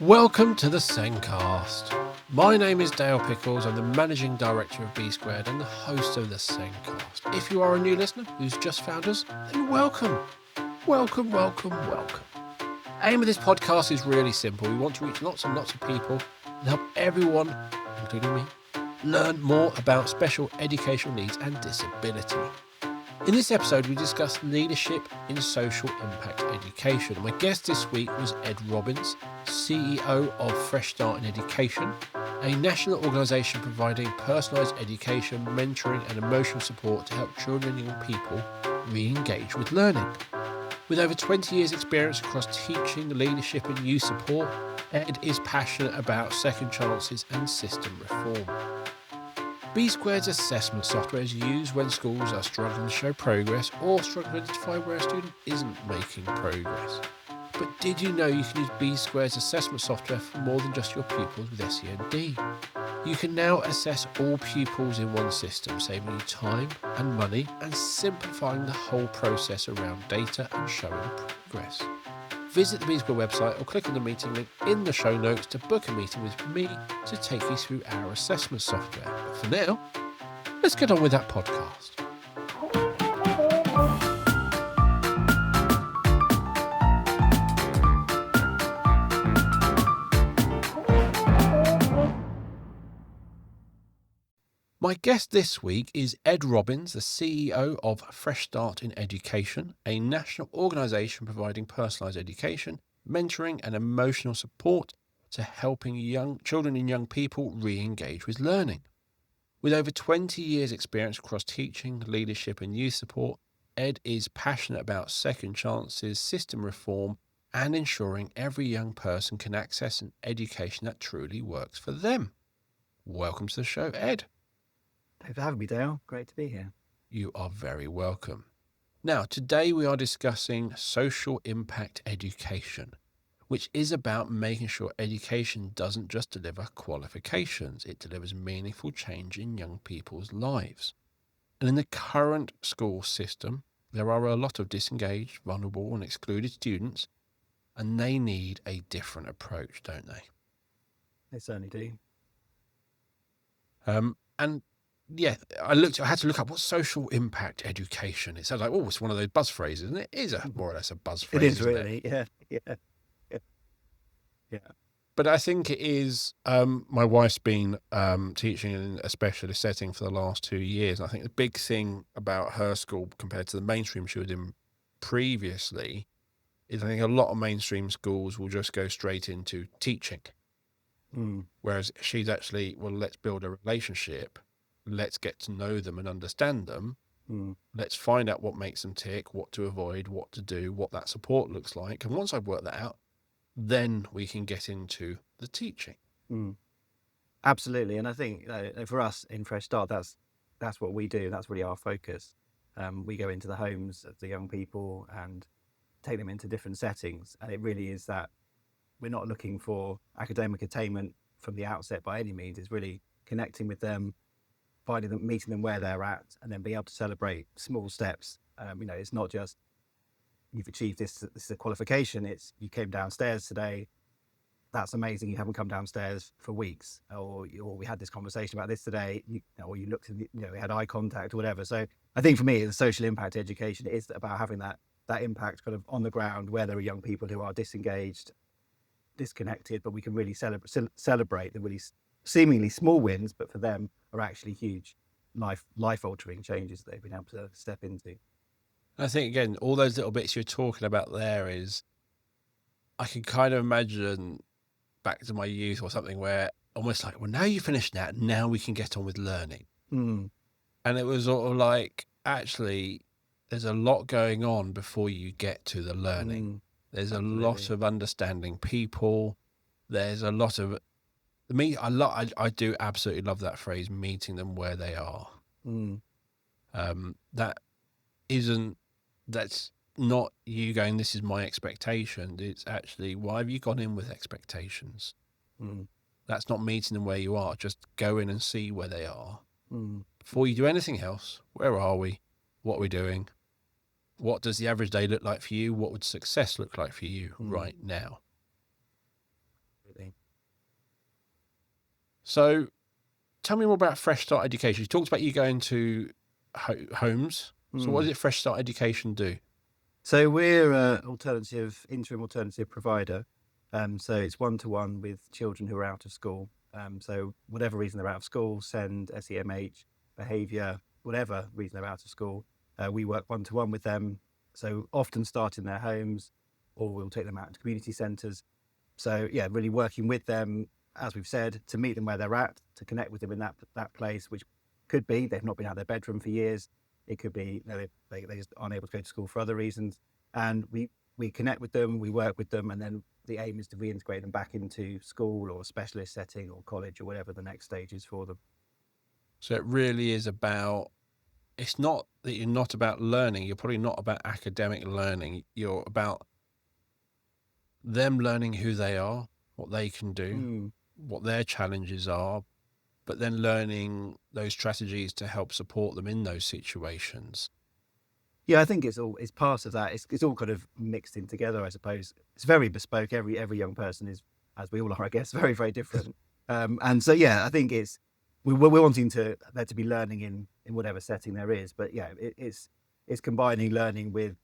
Welcome to the Sencast. My name is Dale Pickles. I'm the Managing Director of B Squared and the host of the Sencast. If you are a new listener who's just found us, then welcome. Welcome. Aim of this podcast is really simple. We want to reach lots and lots of people and help everyone, including me, learn more about special educational needs and disability. In this episode, we discuss leadership in social impact education. My guest this week was Ed Robbins, CEO of Fresh Start in Education, a national organisation providing personalised education, mentoring and emotional support to help children and young people re-engage with learning. With over 20 years' experience across teaching, leadership and youth support, Ed is passionate about second chances and system reform. B Squared's assessment software is used when schools are struggling to show progress or struggling to identify where a student isn't making progress. But did you know you can use B Squared's assessment software for more than just your pupils with SEND? You can now assess all pupils in one system, saving you time and money and simplifying the whole process around data and showing progress. Visit the B Squared website or click on the meeting link in the show notes to book a meeting with me to take you through our assessment software. But for now, let's get on with that podcast. My guest this week is Ed Robbins, the CEO of Fresh Start in Education, a national organisation providing personalised education, mentoring and emotional support to helping young children and young people re-engage with learning. With over 20 years' experience across teaching, leadership and youth support, Ed is passionate about second chances, system reform and ensuring every young person can access an education that truly works for them. Welcome to the show, Ed. Thanks for having me, Dale. Great to be here. You are very welcome. Now, today we are discussing social impact education, which is about making sure education doesn't just deliver qualifications, it delivers meaningful change in young people's lives. And in the current school system, there are a lot of disengaged, vulnerable and excluded students, and they need a different approach, don't they? They certainly do. And yeah, I had to look up what social impact education is. It sounds like, oh, it's one of those buzz phrases, and it is more or less a buzz phrase. It is really, yeah. But I think it is. My wife's been teaching in a specialist setting for the last 2 years. And I think the big thing about her school compared to the mainstream she was in previously is I think a lot of mainstream schools will just go straight into teaching. Whereas she's actually, well, let's build a relationship. Let's get to know them and understand them. Let's find out what makes them tick, what to avoid, what to do, what that support looks like. And once I've worked that out, then we can get into the teaching. Absolutely. And I think for us in Fresh Start, that's what we do. That's really our focus. We go into the homes of the young people and take them into different settings. And it really is that we're not looking for academic attainment from the outset by any means. It's really connecting with them, finding them, meeting them where they're at, and then being able to celebrate small steps. It's not just you've achieved this is a qualification. It's you came downstairs today. That's amazing. You haven't come downstairs for weeks, or we had this conversation about this today. Or you looked at we had eye contact or whatever. So I think for me, the social impact education is about having that impact kind of on the ground where there are young people who are disengaged, disconnected, but we can really celebrate the really seemingly small wins, but for them are actually huge life altering changes that they've been able to step into. I think, again, all those little bits you're talking about there is, I can kind of imagine back to my youth or something where almost like, well, now you finished that, now we can get on with learning. And it was sort of like, actually, there's a lot going on before you get to the learning. There's absolutely a lot of understanding people. There's a lot of I do absolutely love that phrase, meeting them where they are. That's not you going, this is my expectation. It's actually, why have you gone in with expectations? That's not meeting them where you are. Just go in and see where they are. Before you do anything else, where are we? What are we doing? What does the average day look like for you? What would success look like for you right now? Absolutely. So tell me more about Fresh Start Education. You talked about you going to homes. So what does it Fresh Start Education do? So we're an interim alternative provider. So it's one-to-one with children who are out of school. So whatever reason they're out of school, SEND, SEMH, behaviour, whatever reason they're out of school, we work one-to-one with them. So often start in their homes, or we'll take them out to community centres. So yeah, really working with them, as we've said, to meet them where they're at, to connect with them in that place, which could be they've not been out of their bedroom for years. It could be they just aren't able to go to school for other reasons. And we connect with them, we work with them, and then the aim is to reintegrate them back into school or a specialist setting or college or whatever the next stage is for them. So it really is about, it's not that you're not about learning. You're probably not about academic learning. You're about them learning who they are, what they can do, what their challenges are, but then learning those strategies to help support them in those situations. Yeah, I think it's part of that. It's all kind of mixed in together, I suppose. It's very bespoke. Every young person is, as we all are, I guess, very, very different. And so, yeah, I think we're wanting there to be learning in whatever setting there is. But yeah, it's combining learning with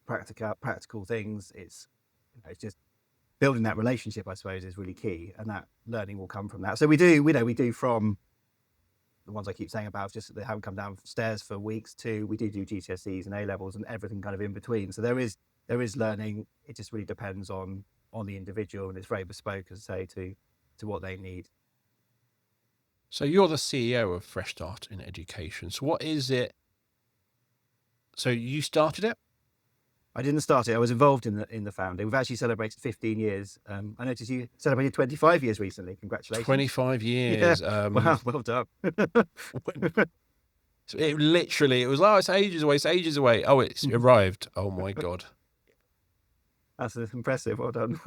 practical things. It's just building that relationship, I suppose, is really key, and that learning will come from that. So we do from the ones I keep saying about, just they haven't come downstairs for weeks, to we do GCSEs and A levels and everything kind of in between. So there is learning. It just really depends on the individual, and it's very bespoke, as I say, to what they need. So you're the CEO of Fresh Start in Education. So what is it? So you started it? I didn't start it. I was involved in the founding. We've actually celebrated 15 years. I noticed you celebrated 25 years recently. Congratulations. 25 years. Yeah. Wow, well done. So it was, it's ages away. Oh, it's arrived. Oh my God. That's impressive. Well done.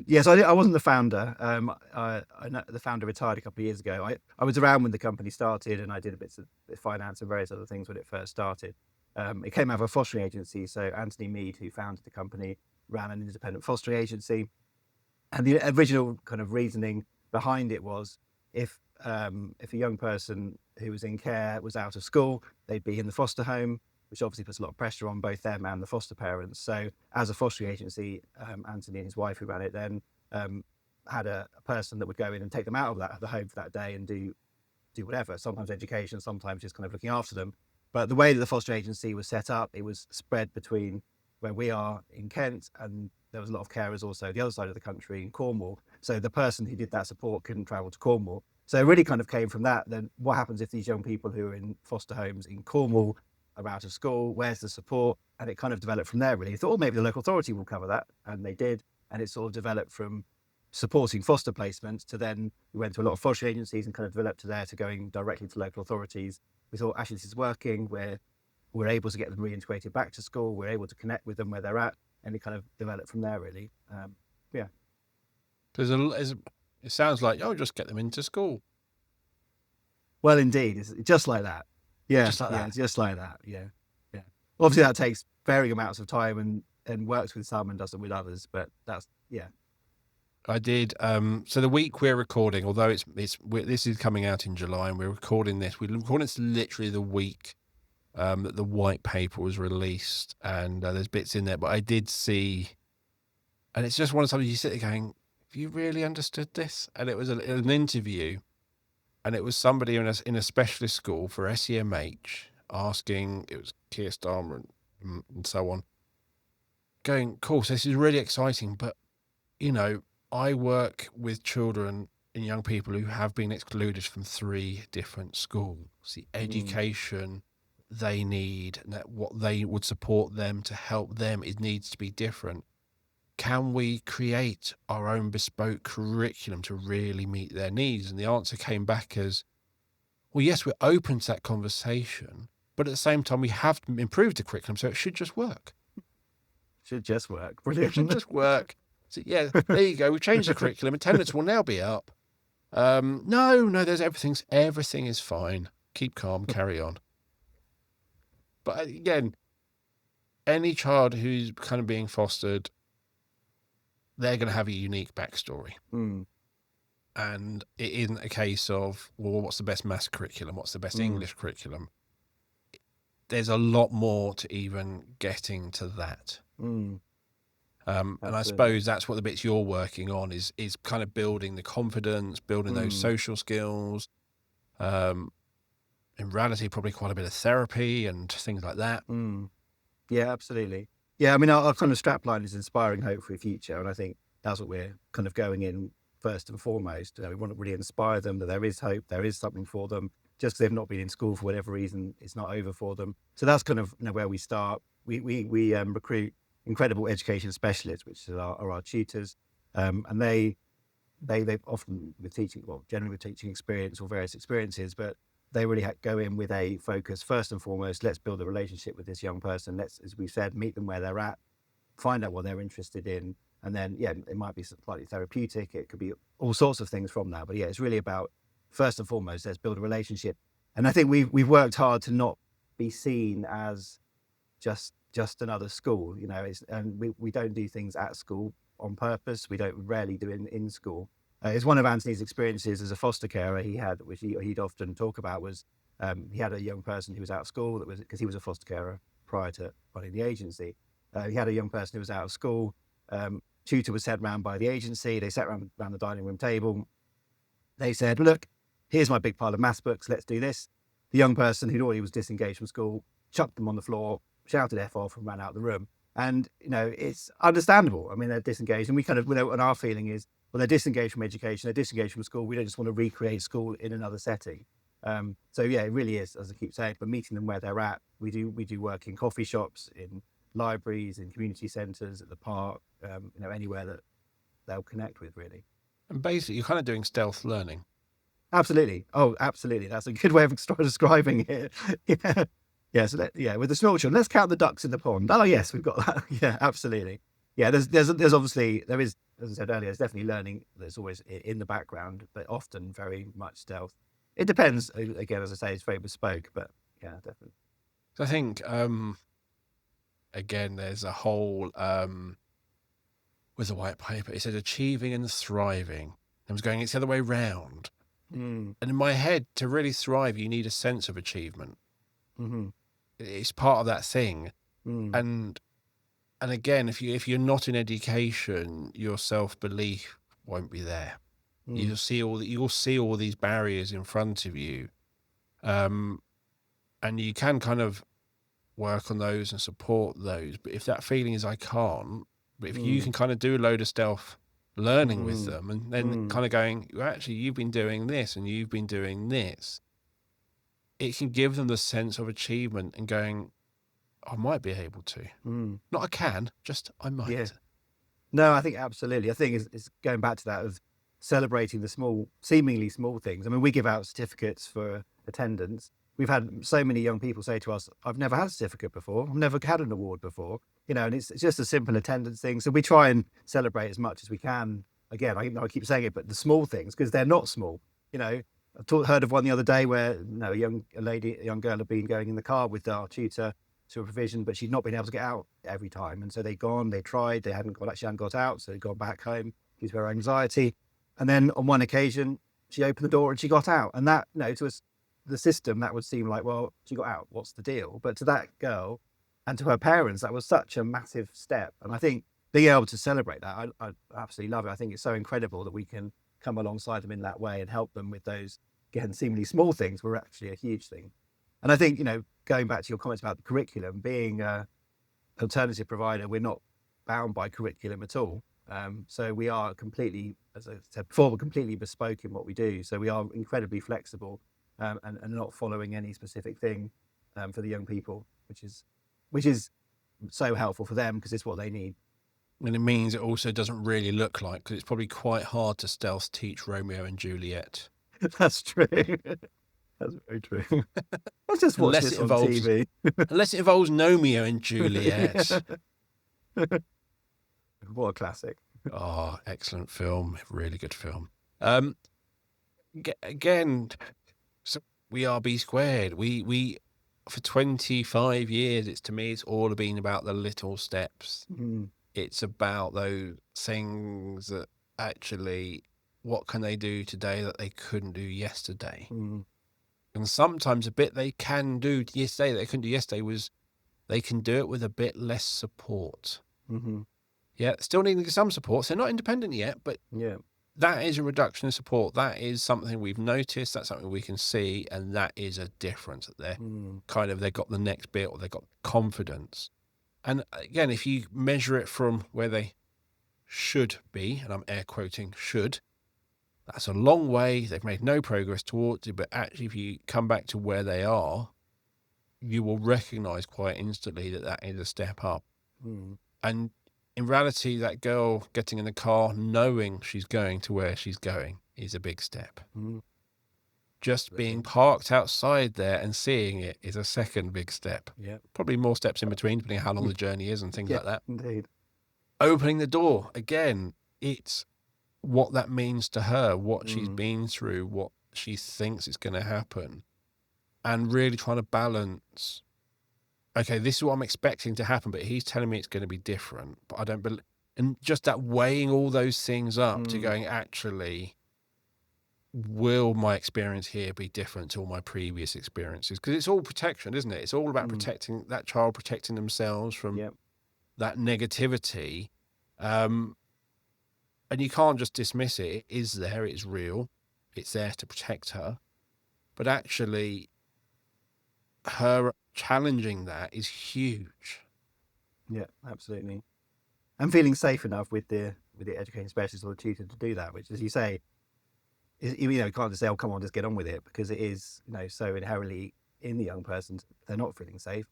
Yes, I wasn't the founder. The founder retired a couple of years ago. I was around when the company started, and I did a bit of finance and various other things when it first started. It came out of a fostering agency. So Anthony Mead, who founded the company, ran an independent fostering agency. And the original kind of reasoning behind it was if a young person who was in care was out of school, they'd be in the foster home, which obviously puts a lot of pressure on both them and the foster parents. So as a fostering agency, Anthony and his wife, who ran it then, had a person that would go in and take them out of the home for that day and do whatever, sometimes education, sometimes just kind of looking after them. But the way that the foster agency was set up, it was spread between where we are in Kent, and there was a lot of carers also the other side of the country in Cornwall. So the person who did that support couldn't travel to Cornwall. So it really kind of came from that. Then what happens if these young people who are in foster homes in Cornwall are out of school? Where's the support? And it kind of developed from there, really. I thought, maybe the local authority will cover that. And they did. And it sort of developed from supporting foster placements to then we went to a lot of foster agencies and kind of developed to going directly to local authorities. We thought, actually, this is working. We're able to get them reintegrated back to school. We're able to connect with them where they're at. And it kind of developed from there, really. Yeah. It sounds like, just get them into school. Well, indeed. It's just like that. Yeah. Just like that. Just like that. Yeah. Yeah. Obviously, that takes varying amounts of time and works with some and doesn't with others. But that's, yeah. I did. So the week we're recording, although this is coming out in July, and we're recording this literally the week that the white paper was released, and there's bits in there. But I did see, and it's just one of something you sit there going, "Have you really understood this?" And it was an interview, and it was somebody in a specialist school for SEMH asking. It was Keir Starmer and so on, going, "Cool, so this is really exciting, but I work with children and young people who have been excluded from 3 different schools. The education they need and that what they would support them to help them, it needs to be different. Can we create our own bespoke curriculum to really meet their needs?" And the answer came back as, well, yes, we're open to that conversation, but at the same time, we have improved the curriculum, so it should just work. Should just work. Brilliant. It should just work. So, yeah, there you go. We've changed the curriculum. Attendance will now be up. No, there's everything is fine. Keep calm, carry on. But again, any child who's kind of being fostered, they're going to have a unique backstory. Mm. And it isn't a case of, well, what's the best maths curriculum? What's the best English curriculum? There's a lot more to even getting to that. And I suppose that's what the bits you're working on is kind of building the confidence, building those social skills. In reality, probably quite a bit of therapy and things like that. Yeah, absolutely. Yeah, I mean, our kind of strapline is inspiring hope for a future. And I think that's what we're kind of going in first and foremost. We want to really inspire them that there is hope, there is something for them. Just because they've not been in school for whatever reason, it's not over for them. So that's kind of where we start. We recruit incredible education specialists, which are our tutors. And they've often with teaching, well, generally with teaching experience or various experiences, but they really go in with a focus. First and foremost, let's build a relationship with this young person. Let's, as we said, meet them where they're at, find out what they're interested in. And then, yeah, it might be slightly therapeutic. It could be all sorts of things from that. But yeah, it's really about, first and foremost, let's build a relationship. And I think we've worked hard to not be seen as just another school, and we don't do things at school on purpose. We don't rarely do it in school. It's one of Anthony's experiences as a foster carer he had, which he'd often talk about, was he had a young person who was out of school, that was because he was a foster carer prior to running the agency. He had a young person who was out of school. Tutor was sent round by the agency. They sat around the dining room table. They said, look, here's my big pile of maths books. Let's do this. The young person who'd already was disengaged from school chucked them on the floor, shouted F off and ran out of the room. And, it's understandable. I mean, they're disengaged. And we kind of, and our feeling is, well, they're disengaged from education, they're disengaged from school. We don't just want to recreate school in another setting. So yeah, it really is, as I keep saying, but meeting them where they're at. We do work in coffee shops, in libraries, in community centres, at the park, anywhere that they'll connect with, really. And basically, you're kind of doing stealth learning. Absolutely. Oh, absolutely. That's a good way of describing it. Yeah. Yeah. So with the small children, let's count the ducks in the pond. Oh yes, we've got that. Yeah, absolutely. Yeah. There's obviously, there is, as I said earlier, there's definitely learning that's always in the background, but often very much stealth. It depends. Again, as I say, it's very bespoke, but yeah, definitely. So I think, again, there's a whole, with the white paper, it said achieving and thriving. I was going, it's the other way round. And in my head, to really thrive, you need a sense of achievement. It's part of that thing. And again, if you're not in education, your self-belief won't be there. You'll see all these barriers in front of you, and you can kind of work on those and support those. But if that feeling is I can't, but if you can kind of do a load of stealth learning with them, and then kind of going, well, actually, you've been doing this and you've been doing this, it can give them the sense of achievement and going, I might be able to. Not I can, just I might. Yeah. No, I think absolutely. I think it's going back to that of celebrating the seemingly small things. I mean, we give out certificates for attendance. We've had so many young people say to us, I've never had a certificate before. I've never had an award before, and it's just a simple attendance thing. So we try and celebrate as much as we can. Again, I keep saying it, but the small things, because they're not small. I heard of one the other day where a young girl had been going in the car with our tutor to a provision, but she'd not been able to get out every time. And so they tried, they hadn't got out. So they'd gone back home due to her anxiety. And then on one occasion, she opened the door and she got out. And that, to us, the system, that would seem like, well, she got out, what's the deal? But to that girl and to her parents, that was such a massive step. And I think being able to celebrate that, I absolutely love it. I think it's so incredible that we can come alongside them in that way and help them with those, again, seemingly small things were actually a huge thing. And I think, going back to your comments about the curriculum, being an alternative provider, we're not bound by curriculum at all. So we are completely, as I said before, we're completely bespoke in what we do. So we are incredibly flexible and not following any specific thing for the young people, which is so helpful for them because it's what they need. And it means it also doesn't really look like, because it's probably quite hard to stealth teach Romeo and Juliet. That's true. That's very true. Let's just watch this on TV. Unless it involves Romeo and Juliet. What a classic. Oh, excellent film. Really good film. Again, so we are B Squared. We for 25 years, to me, it's all been about the little steps. It's about those things that actually, what can they do today that they couldn't do yesterday? Mm. And sometimes a bit they can do yesterday that they couldn't do yesterday was they can do it with a bit less support. Mm-hmm. Yeah, still needing some support. So they're not independent yet, but Yeah. that is a reduction in support. That is something we've noticed. That's something we can see. And that is a difference that they're Mm. they've got the next bit or they've got confidence. And again, if you measure it from where they should be, and I'm air quoting should, that's a long way. They've made no progress towards it. But actually, if you come back to where they are, you will recognize quite instantly that that is a step up. Mm. And in reality, that girl getting in the car, knowing she's going to where she's going, is a big step. Mm. Just being parked outside there and seeing it is a second big step. Yeah. Probably more steps in between, depending on how long the journey is and things Yeah, like that. indeed. Opening the door, again, it's what that means to her, what she's Mm. been through, what she thinks is going to happen, and really trying to balance, okay, this is what I'm expecting to happen, but he's telling me it's going to be different, but I don't believe, and just that weighing all those things up to going, actually, will my experience here be different to all my previous experiences? Because it's all protection, isn't it? It's all about protecting that child, protecting themselves from that negativity. And you can't just dismiss it. It is there. It's real. It's there to protect her. But actually, her challenging that is huge. Yeah, absolutely. And feeling safe enough with the education specialist or the tutor to do that, which, as you say, is, you can't just say, "Oh, come on, just get on with it," because it is, so inherently in the young person, they're not feeling safe.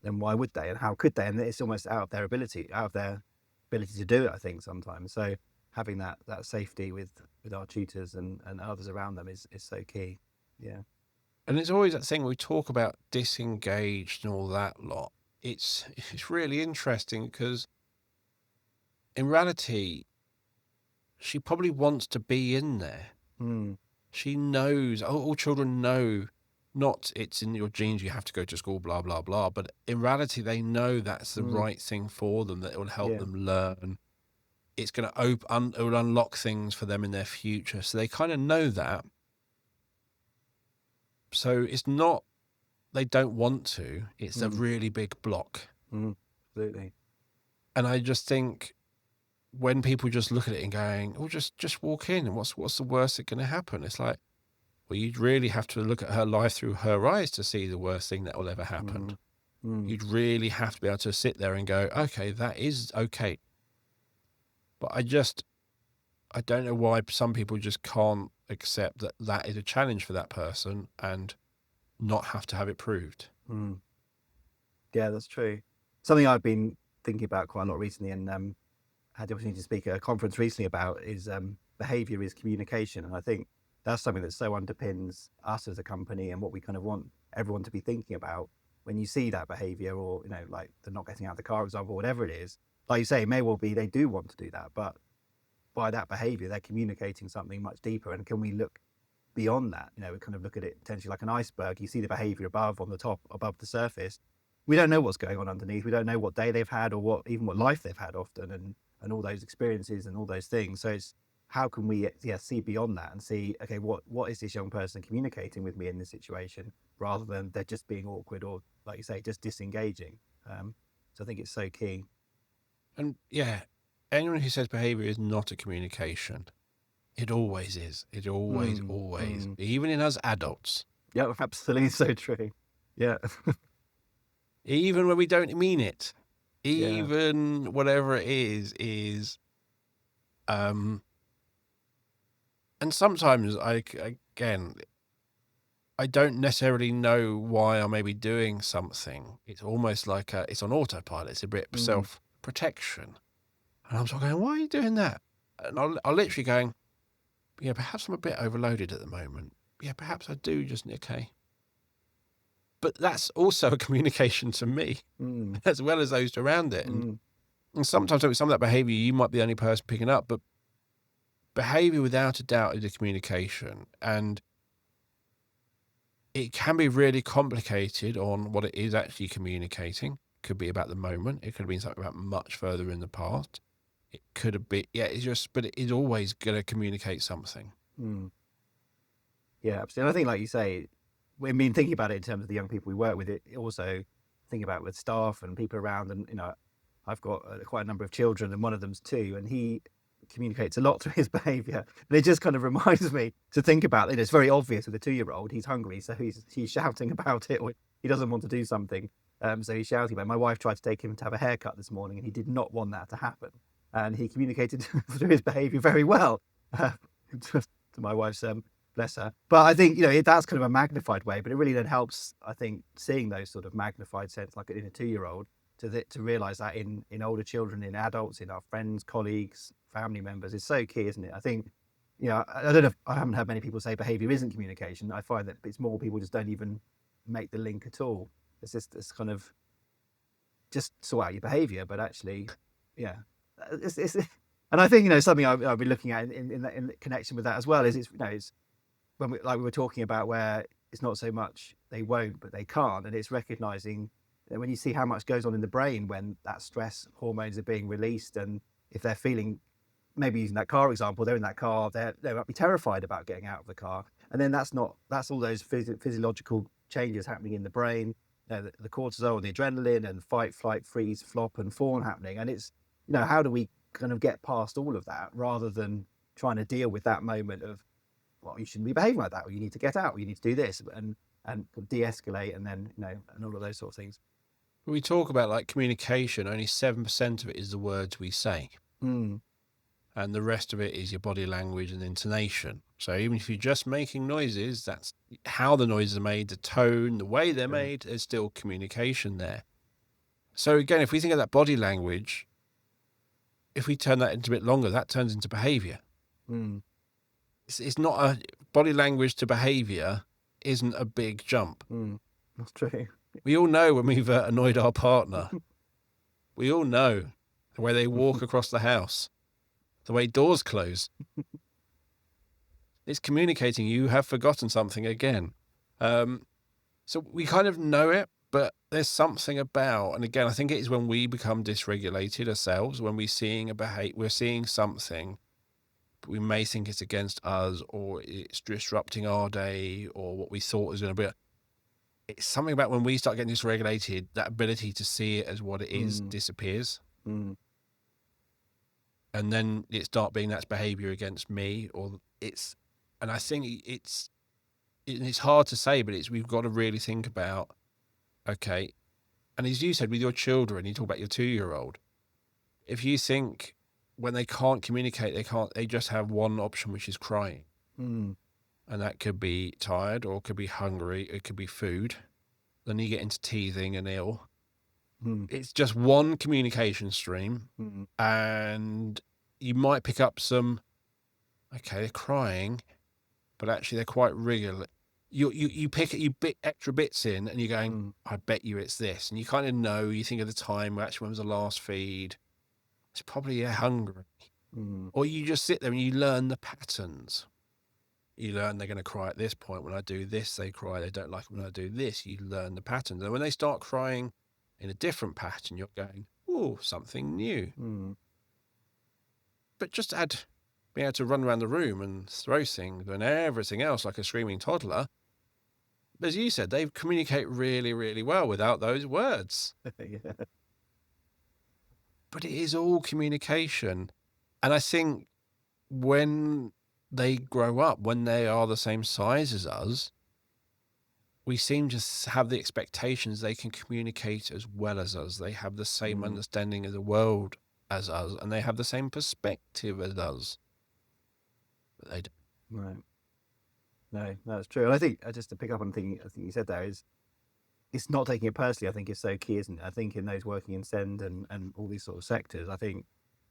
Then why would they? And how could they? And it's almost out of their ability to do it, I think, sometimes. So having that safety with our tutors and others around them is so key. Yeah. And there's always that thing we talk about disengaged and all that lot. It's really interesting because in reality, she probably wants to be in there. She knows, all children know, not it's in your genes, you have to go to school, blah, blah, blah. But in reality, they know that's the right thing for them, that it will help them learn. It's going to it will unlock things for them in their future. So they kind of know that. So it's not, they don't want to, it's a really big block. Absolutely. And I just think when people just look at it and going, oh, just walk in, and what's the worst that's going to happen? It's like, well, you'd really have to look at her life through her eyes to see the worst thing that will ever happen. You'd really have to be able to sit there and go, okay, that is okay. But I don't know why some people just can't accept that that is a challenge for that person and not have to have it proved. Yeah, that's true. Something I've been thinking about quite a lot recently, and had the opportunity to speak at a conference recently about, is behaviour is communication. And I think that's something that so underpins us as a company and what we kind of want everyone to be thinking about when you see that behaviour, or, like they're not getting out of the car, for example, whatever it is. Like you say, it may well be they do want to do that, but by that behaviour, they're communicating something much deeper. And can we look beyond that? We kind of look at it potentially like an iceberg. You see the behaviour above, on the top, above the surface. We don't know what's going on underneath. We don't know what day they've had, or what life they've had often, and all those experiences and all those things. So it's, how can we see beyond that and see, okay, what is this young person communicating with me in this situation, rather than they're just being awkward, or, like you say, just disengaging. So I think it's so key. And anyone who says behaviour is not a communication, it always is. It always, even in us adults. Yeah, absolutely, so true. Yeah. Even when we don't mean it, even whatever it is, and sometimes I don't necessarily know why I may be doing something. It's almost like it's on autopilot. It's a bit self-protection. And I'm sort of going, why are you doing that? And I'll literally going, yeah, perhaps I'm a bit overloaded at the moment. Yeah, perhaps I do just, okay. But that's also a communication to me, as well as those around it. And sometimes with some of that behaviour, you might be the only person picking up, but behaviour, without a doubt, is a communication. And it can be really complicated on what it is actually communicating. could be about the moment. It could have been something about much further in the past. It could have been, but it is always going to communicate something. Yeah, absolutely. And I think, like you say, I mean, thinking about it in terms of the young people we work with, it also think about with staff and people around. And, I've got quite a number of children, and one of them's 2, and he communicates a lot through his behaviour. And it just kind of reminds me to think about it. It's very obvious with a 2-year-old, he's hungry, so he's shouting about it, or he doesn't want to do something. So he's shouting about it. My wife tried to take him to have a haircut this morning, and he did not want that to happen. And he communicated through his behaviour very well, to my wife's bless her. But I think, that's kind of a magnified way, but it really then helps, I think, seeing those sort of magnified sense, like in a 2-year-old, to realise that in older children, in adults, in our friends, colleagues, family members, is so key, isn't it? I think, I don't know, I haven't heard many people say behaviour isn't communication. I find that it's more people just don't even make the link at all. It's just this kind of, just sort out your behaviour, but actually, yeah. And I think, something I've been looking at in connection with that as well is it's when we were talking about where it's not so much they won't, but they can't. And it's recognising that when you see how much goes on in the brain when that stress hormones are being released, and if they're feeling, maybe using that car example, they're in that car, they might be terrified about getting out of the car. And then that's all those physiological changes happening in the brain, the cortisol and the adrenaline and fight, flight, freeze, flop and fawn happening. And it's, how do we kind of get past all of that rather than trying to deal with that moment of, well, you shouldn't be behaving like that, or you need to get out, or you need to do this, and de-escalate, and then, and all of those sort of things. When we talk about like communication, only 7% of it is the words we say. And the rest of it is your body language and intonation. So even if you're just making noises, that's how the noises are made, the tone, the way they're made, there's still communication there. So again, if we think of that body language, if we turn that into a bit longer, that turns into behaviour. It's not a body language to behaviour isn't a big jump. That's true. We all know when we've annoyed our partner. We all know the way they walk across the house, the way doors close. It's communicating you have forgotten something again. So we kind of know it, but there's something about, and again, I think it is when we become dysregulated ourselves, when we're seeing something, we may think it's against us, or it's disrupting our day, or what we thought was going to be. It's something about when we start getting dysregulated, that ability to see it as what it is disappears. And then it start being that's behaviour against me, and I think it's hard to say, but we've got to really think about, okay, and as you said, with your children, you talk about your 2-year-old, if you think when they can't communicate, they just have one option, which is crying. And that could be tired, or it could be hungry, it could be food. Then you get into teething and ill. It's just one communication stream, and you might pick up some, okay, they're crying, but actually they're quite regular. You pick extra bits in, and you're going, I bet you it's this. And you kind of know, you think of the time, actually, when was the last feed? It's probably hungry. Or you just sit there and you learn the patterns. You learn they're going to cry at this point. When I do this, they cry. They don't like it when I do this. You learn the patterns. And when they start crying in a different pattern, you're going, oh, something new. But just being able to run around the room and throw things and everything else like a screaming toddler, as you said, they communicate really, really well without those words. But it is all communication. And I think when they grow up, when they are the same size as us, we seem to have the expectations they can communicate as well as us. They have the same understanding of the world as us, and they have the same perspective as us. But they don't. Right. No, that's true. And I think, just to pick up on the thing I think you said there, is it's not taking it personally, I think, is so key, isn't it? I think in those working in SEND and all these sort of sectors, I think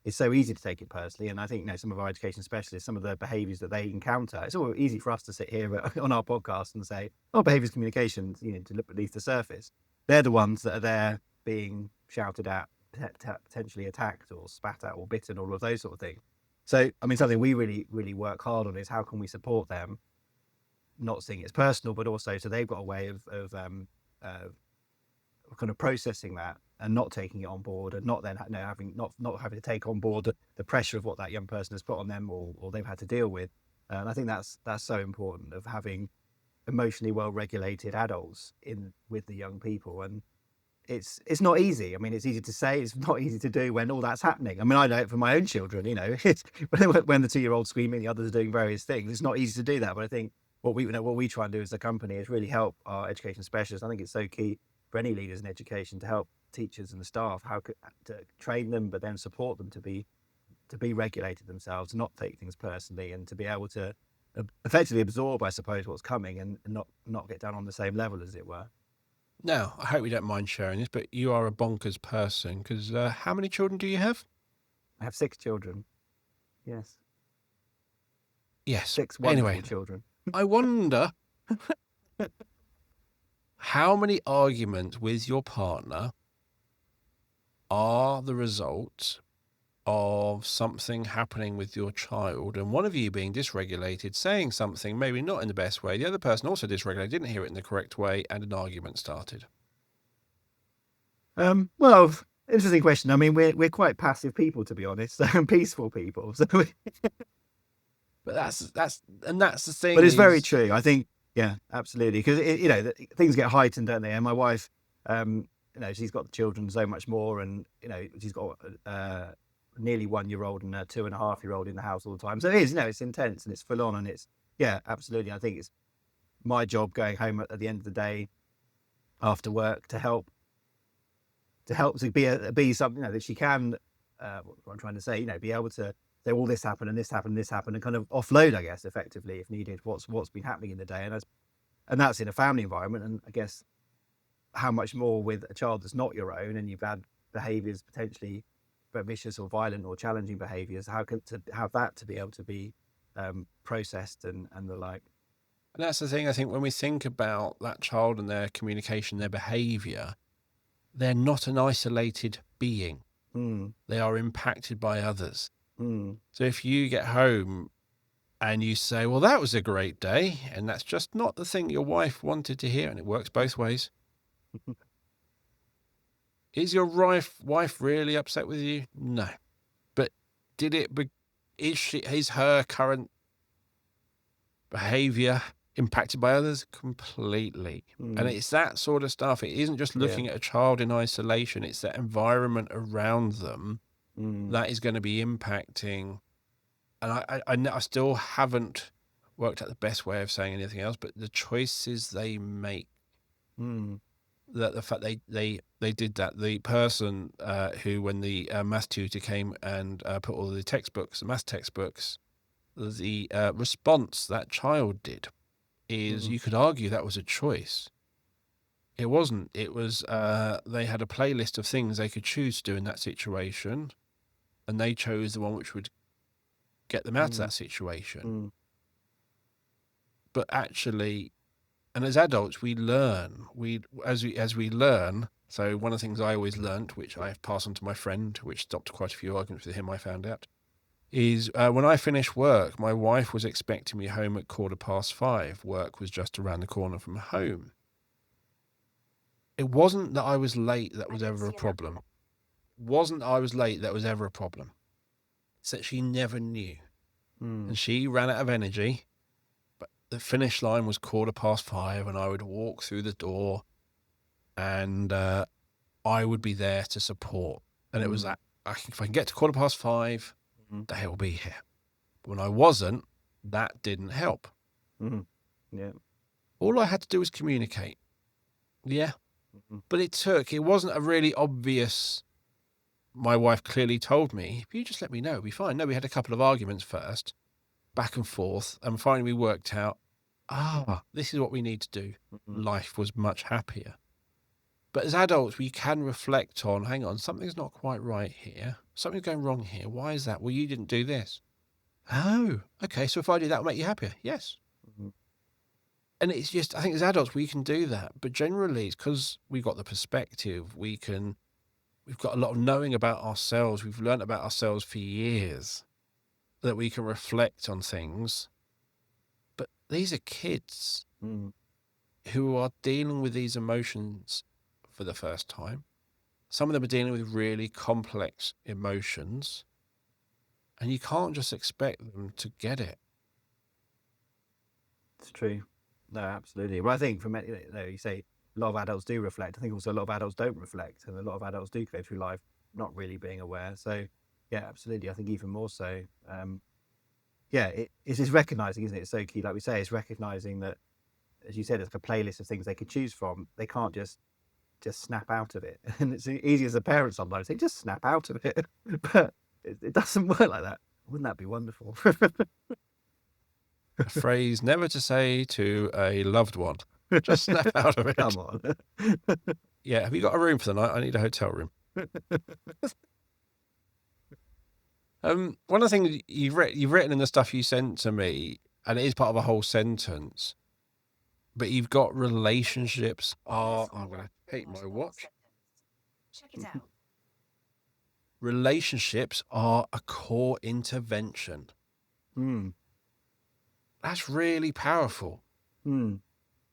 it's so easy to take it personally. And I think, some of our education specialists, some of the behaviours that they encounter, it's all easy for us to sit here on our podcast and say, oh, behaviours communications, to look beneath the surface. They're the ones that are there being shouted at, potentially attacked or spat at or bitten, all of those sort of things. So, I mean, something we really, really work hard on is how can we support them, not seeing it as personal, but also so they've got a way of kind of processing that not taking it on board, and not then having to take on board the pressure of what that young person has put on them or they've had to deal with. And I think that's so important, of having emotionally well regulated adults with the young people. And it's not easy. I mean, it's easy to say, it's not easy to do when all that's happening. I mean, I know it from my own children, it's when the 2-year-old's screaming, the others are doing various things. It's not easy to do that. But I think what we try and do as a company is really help our education specialists. I think it's so key for any leaders in education to help teachers and the staff to train them, but then support them to be regulated themselves, not take things personally, and to be able to effectively absorb, I suppose, what's coming, and not get down on the same level, as it were. Now, I hope you don't mind sharing this, but you are a bonkers person, because how many children do you have? I have 6 children. Yes. Yes. 6 wonderful children. I wonder how many arguments with your partner are the result of something happening with your child, and one of you being dysregulated, saying something maybe not in the best way, the other person also dysregulated, didn't hear it in the correct way, and an argument started. Well, interesting question. I mean, we're quite passive people, to be honest, and peaceful people. So but that's the thing. But it's very true. I think, yeah, absolutely, because things get heightened, don't they? And my wife, she's got the children so much more, and she's got nearly 1-year-old and a 2.5-year-old in the house all the time. So it is, it's intense and it's full on, and it's, yeah, absolutely. I think it's my job going home at the end of the day after work to help to be something that she can, what I'm trying to say, be able to say, well, this happened and this happened and this happened, and kind of offload, I guess, effectively, if needed, what's been happening in the day. And that's in a family environment. And I guess how much more with a child that's not your own, and you've had behaviours potentially vicious or violent or challenging behaviours, to have that to be able to be processed and the like. And that's the thing, I think, when we think about that child and their communication, their behaviour, they're not an isolated being. They are impacted by others. So if you get home and you say, well, that was a great day, and that's just not the thing your wife wanted to hear, and it works both ways. Is your wife really upset with you? No. But is her current behaviour impacted by others? Completely. And it's that sort of stuff. It isn't just looking at a child in isolation. It's that environment around them that is going to be impacting. And I still haven't worked out the best way of saying anything else, but the choices they make, that the fact they did that, the person who, when the maths tutor came and put all the maths textbooks, the response that child did is, you could argue that was a choice. It wasn't. It was they had a playlist of things they could choose to do in that situation, and they chose the one which would get them out of that situation. But actually, and as adults, we learn. As we learn. So one of the things I always learnt, which I have passed on to my friend, which stopped quite a few arguments with him, I found out, is when I finished work, my wife was expecting me home at 5:15. Work was just around the corner from home. It wasn't that I was late that was ever a problem. Wasn't that I was late that was ever a problem. It's that she never knew. And she ran out of energy, but the finish line was 5:15, and I would walk through the door, and I would be there to support. And it was that, if I can get to 5:15, they will be here. But when I wasn't, that didn't help. Yeah. All I had to do was communicate. Yeah. But it wasn't a really obvious, my wife clearly told me, if you just let me know, it'll be fine. No, we had a couple of arguments first, back and forth, and finally we worked out, this is what we need to do. Life was much happier. But as adults, we can reflect on, hang on, something's not quite right here. Something's going wrong here. Why is that? Well, you didn't do this. Oh, okay. So if I do that, will make you happier? Yes. And it's just, I think as adults, we can do that. But generally, it's because we've got the perspective. We've got a lot of knowing about ourselves. We've learned about ourselves for years, that we can reflect on things. But these are kids who are dealing with these emotions for the first time. Some of them are dealing with really complex emotions, and you can't just expect them to get it. It's true. No, absolutely. Well, I think from you say a lot of adults do reflect. I think also a lot of adults don't reflect, and a lot of adults do go through life not really being aware. So, yeah, absolutely. I think even more so. Yeah, it's recognizing, isn't it? It's so key. Like we say, it's recognizing that, as you said, it's like a playlist of things they could choose from. They can't just snap out of it. And it's easy as a parent sometimes. They just snap out of it, but it doesn't work like that. Wouldn't that be wonderful? A phrase never to say to a loved one. Just snap out of it. Come on. Yeah, have you got a room for the night? I need a hotel room. One of the things you've written in the stuff you sent to me, and it is part of a whole sentence, but you've got relationships are... I'm going to hate my watch. Check it out. Relationships are a core intervention. That's really powerful. Well,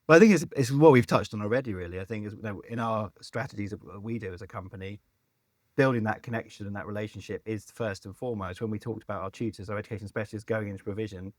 I think it's what we've touched on already, really. I think in our strategies that we do as a company, building that connection and that relationship is first and foremost. When we talked about our tutors, our education specialists going into provision,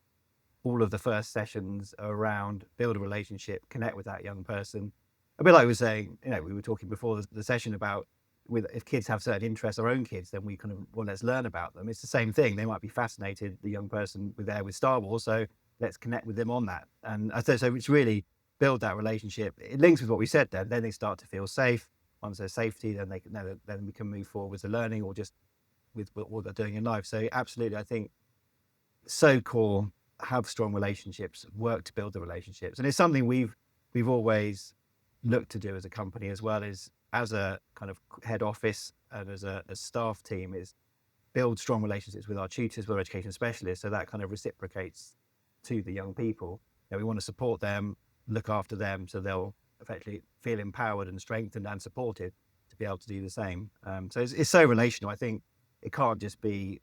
all of the first sessions are around build a relationship, connect with that young person. A bit like we were saying, we were talking before the session about if kids have certain interests, our own kids, then we kind of, well, let's learn about them. It's the same thing. They might be fascinated, the young person with Star Wars, so let's connect with them on that. And so it's really build that relationship. It links with what we said then they start to feel safe. Once there's safety, then then we can move forward with the learning or just with what they're doing in life. So absolutely, I think so core, have strong relationships, work to build the relationships. And it's something we've always looked to do as a company, as well as a kind of head office and as a staff team, is build strong relationships with our tutors, with our education specialists, so that kind of reciprocates to the young people. We want to support them, look after them, so they'll effectively feel empowered and strengthened and supported to be able to do the same. So it's so relational. I think it can't just be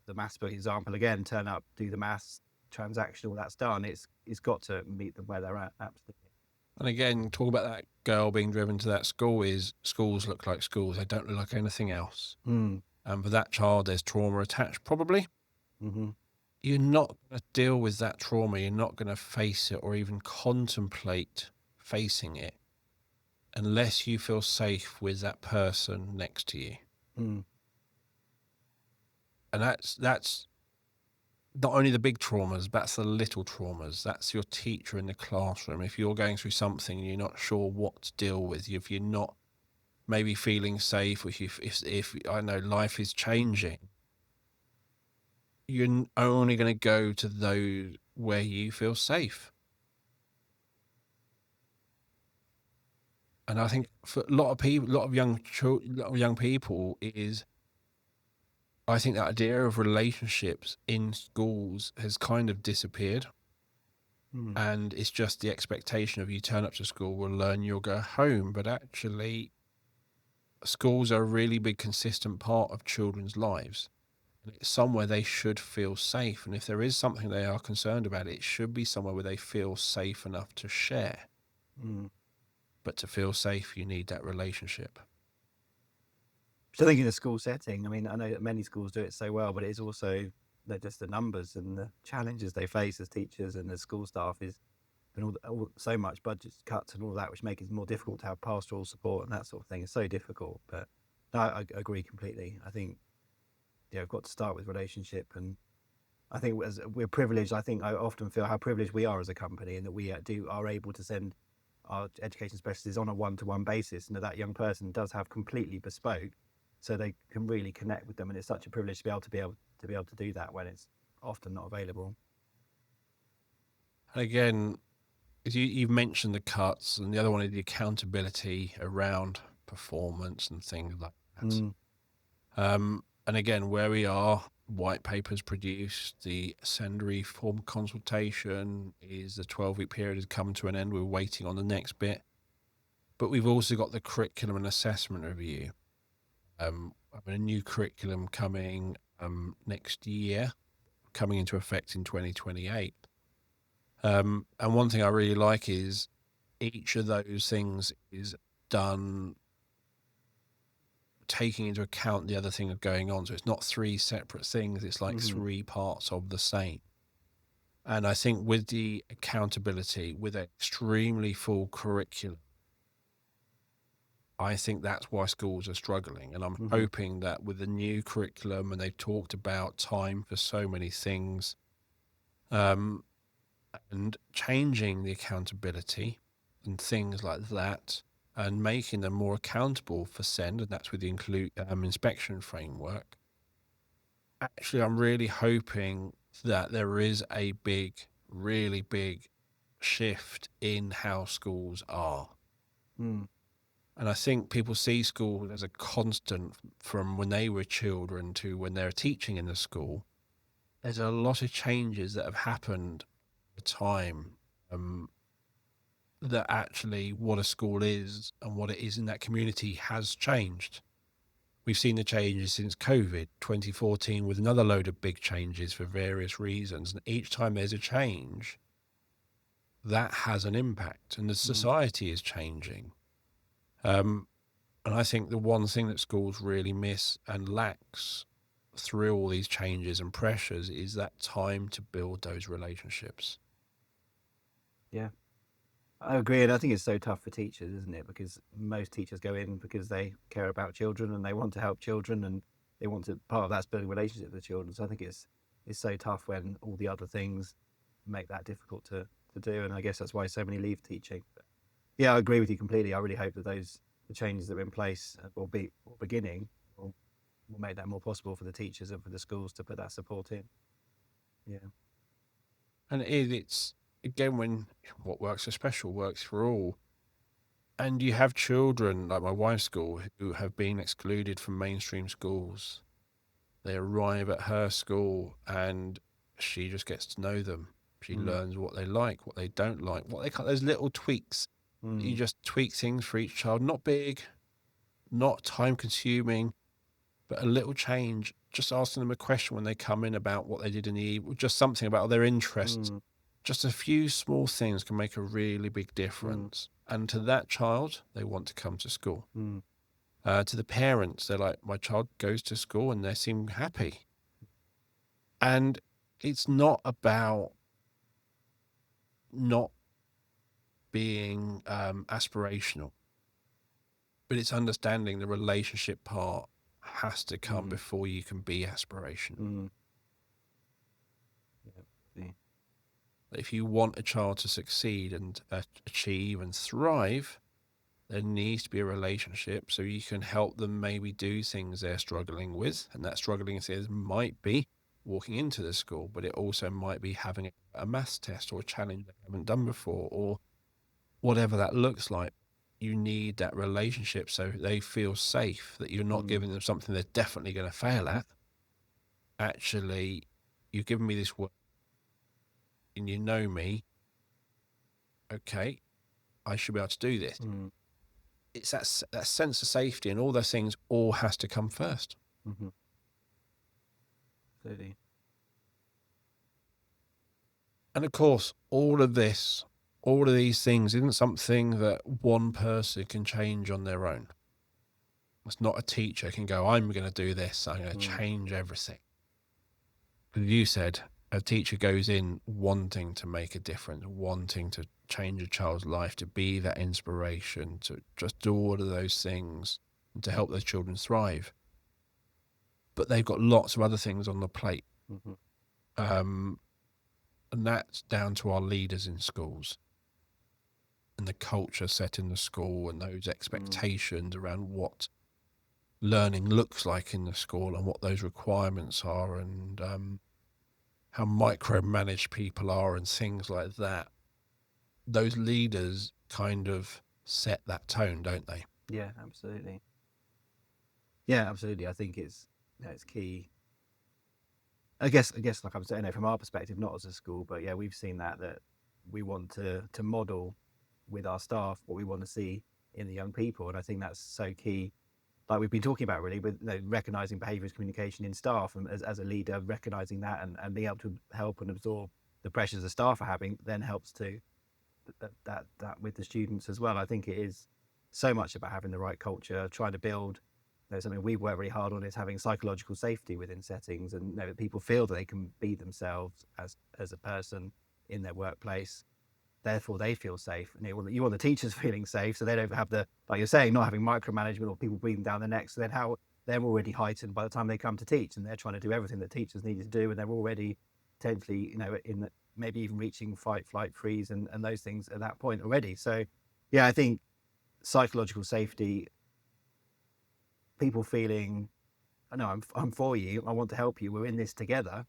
the maths book example again, turn up, do the maths, transactional, that's done. It's got to meet them where they're at, absolutely. And again, talk about that girl being driven to that school is schools look like schools. They don't look like anything else. And for that child, there's trauma attached, probably. You're not going to deal with that trauma. You're not going to face it or even contemplate facing it unless you feel safe with that person next to you. And that's not only the big traumas, that's the little traumas. That's your teacher in the classroom. If you're going through something and you're not sure what to deal with, if you're not maybe feeling safe, or if I know life is changing, you're only going to go to those where you feel safe. And I think for a lot of people, a lot of young people, I think that idea of relationships in schools has kind of disappeared. And it's just the expectation of you turn up to school, we'll learn, you'll go home. But actually, schools are a really big, consistent part of children's lives. And it's somewhere they should feel safe. And if there is something they are concerned about, it should be somewhere where they feel safe enough to share. But to feel safe, you need that relationship. So I think in a school setting, I mean, I know that many schools do it so well, but it is also just the numbers and the challenges they face as teachers and as school staff is, and so much budget cuts and all that, which make it more difficult to have pastoral support and that sort of thing. It's so difficult. But no, I agree completely. I think we've got to start with relationship, and I think as we're privileged, I think I often feel how privileged we are as a company, and that we are able to send our education specialists on a one-to-one basis, and that young person does have completely bespoke, so they can really connect with them. And it's such a privilege to be able to do that when it's often not available. And again, you've mentioned the cuts, and the other one is the accountability around performance and things like that. And again, where we are, white papers produced, the secondary form consultation is the 12-week period has come to an end. We're waiting on the next bit. But we've also got the curriculum and assessment review. A new curriculum coming next year, coming into effect in 2028. And one thing I really like is each of those things is done taking into account the other thing going on. So it's not three separate things. It's like three parts of the same. And I think with the accountability, with an extremely full curriculum, I think that's why schools are struggling. And I'm hoping that with the new curriculum, and they've talked about time for so many things, and changing the accountability and things like that, and making them more accountable for SEND, and that's with the inspection framework. Actually, I'm really hoping that there is a big, really big shift in how schools are. And I think people see school as a constant from when they were children to when they're teaching in the school. There's a lot of changes that have happened over time, that actually what a school is and what it is in that community has changed. We've seen the changes since COVID, 2014, with another load of big changes for various reasons. And each time there's a change, that has an impact, and the society is changing. And I think the one thing that schools really miss and lacks through all these changes and pressures is that time to build those relationships. Yeah, I agree. And I think it's so tough for teachers, isn't it? Because most teachers go in because they care about children and they want to help children, and they want to, part of that's building relationships with children. So I think it's so tough when all the other things make that difficult to do. And I guess that's why so many leave teaching. But yeah, I agree with you completely. I really hope that the changes that are in place or beginning will make that more possible for the teachers and for the schools to put that support in. Yeah. And it's again, when what works for special works for all. And you have children like my wife's school who have been excluded from mainstream schools. They arrive at her school and she just gets to know them. She learns what they like, what they don't like, what they can't. Those little tweaks. You just tweak things for each child. Not big, not time consuming, but a little change. Just asking them a question when they come in about what they did in the evening, just something about their interests. Just a few small things can make a really big difference. And to that child, they want to come to school. To the parents, they're like, my child goes to school and they seem happy. And it's not about not being aspirational, but it's understanding the relationship part has to come before you can be aspirational. Yeah. If you want a child to succeed and achieve and thrive, there needs to be a relationship so you can help them maybe do things they're struggling with. And that struggling might be walking into the school, but it also might be having a maths test or a challenge they haven't done before, or whatever that looks like. You need that relationship so they feel safe, that you're not giving them something they're definitely going to fail at. Actually, you've given me this work and you know me. Okay, I should be able to do this. It's that sense of safety, and all those things all has to come first. Absolutely. And of course, all of these things isn't something that one person can change on their own. It's not a teacher can go, I'm going to do this, I'm going to change everything. As you said, a teacher goes in wanting to make a difference, wanting to change a child's life, to be that inspiration, to just do all of those things and to help those children thrive. But they've got lots of other things on the plate. And that's down to our leaders in schools and the culture set in the school and those expectations around what learning looks like in the school and what those requirements are, and how micromanaged people are and things like that. Those leaders kind of set that tone, don't they? Yeah, absolutely. Yeah, absolutely. I think it's key. I guess like I was saying, from our perspective, not as a school, but yeah, we've seen that we want to model with our staff what we want to see in the young people, and I think that's so key. Like we've been talking about, really, with recognizing behaviour as communication in staff, and as a leader, recognizing that and being able to help and absorb the pressures the staff are having, then helps to that with the students as well. I think it is so much about having the right culture, trying to build something we work very hard on is having psychological safety within settings, and that people feel that they can be themselves as a person in their workplace. Therefore, they feel safe. And you want the teachers feeling safe, so they don't have like you're saying, not having micromanagement or people breathing down their necks. So then how they're already heightened by the time they come to teach, and they're trying to do everything that teachers need to do, and they're already potentially, maybe even reaching fight, flight, freeze, and those things at that point already. So, yeah, I think psychological safety, people feeling, no, I'm for you. I want to help you. We're in this together.